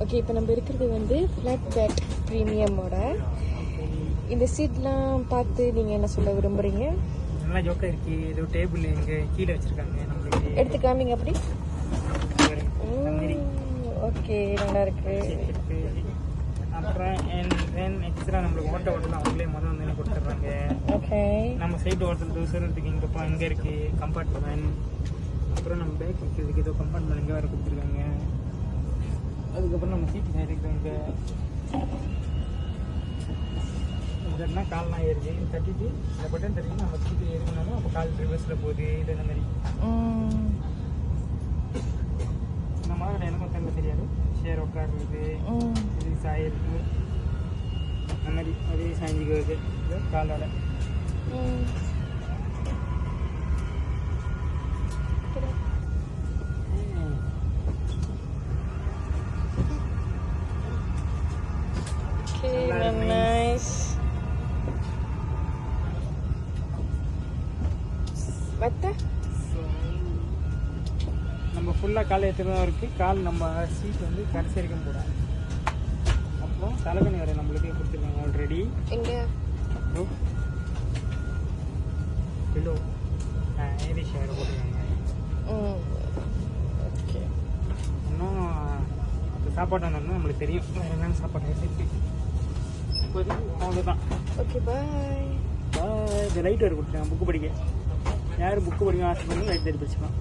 Okay, இப்போ நம்ம இருக்கிறது வந்து ஃப்ளாட் பேக் ப்ரீமியமோட. இந்த சீட்லாம் பார்த்து நீங்கள் என்ன சொல்ல விரும்புகிறீங்க? நல்லா ஜோக்காக இருக்கு. ஏதோ டேபிள் இங்கே கீழே வச்சுருக்காங்க. நம்மளுக்கு எடுத்து காமிங்க அப்படி. ஓகே, நல்லா இருக்கு. அப்புறம் எக்ஸ்ட்ரா நம்மளுக்கு ஓட்டலாம் அவங்களே முதல்ல வந்து கொடுத்துட்றாங்க. ஓகே, நம்ம சைடு ஓட்டல் தூசரத்துக்கு இங்கே இருக்கு கம்பார்ட்மெண்ட். அப்புறம் நம்ம பேக் வைக்கிறதுக்கு ஏதோ கம்பார்ட்மெண்ட் இங்கே வேறு கொடுத்துருக்காங்க. அதுக்கப்புறம் நம்ம சீட்டு சைடு இங்கே இதெல்லாம் கால்லாம் ஏறுது தட்டிட்டு இந்த பட்டன் தட்டிட்டு நம்ம சீட்டு ஏறினாலும் அப்போ கால் ரிவர்ஸில் போகுது. இது இந்த மாதிரி இந்த மாதிரி எனக்கும் தங்க தெரியாது. ஷேர் உட்காருது, இது சாயிருக்கு, அந்த மாதிரி அதே சாஞ்சிக்கிறது காலோட. நைஸ். நம்ம ஃபுல்லாக கால் ஏற்றுறதா இருக்குது. கால் நம்ம சீட் வந்து கடைசி வரைக்கும் போடும். அப்புறம் தலைகணி வரை நம்மளுக்கே கொடுத்துருக்காங்க ஆல்ரெடி. எங்கே பிலோ ஏரிஷ் வேறு போட்டுருக்காங்க. ஓகே, இன்னும் அந்த சாப்பாடு வந்தோம்னா நம்மளுக்கு தெரியும் வேறு என்னென்ன சாப்பாடு இருக்குது. இப்போதைக்கு அவ்வளோதான். ஓகே, பாய். இந்த லைட் வேறு கொடுத்துருக்காங்க புக்கு படிக்க. யார் புக்கு படிக்க ஆசைப்படுங்க லைட் தேடி படிச்சுக்கலாம்.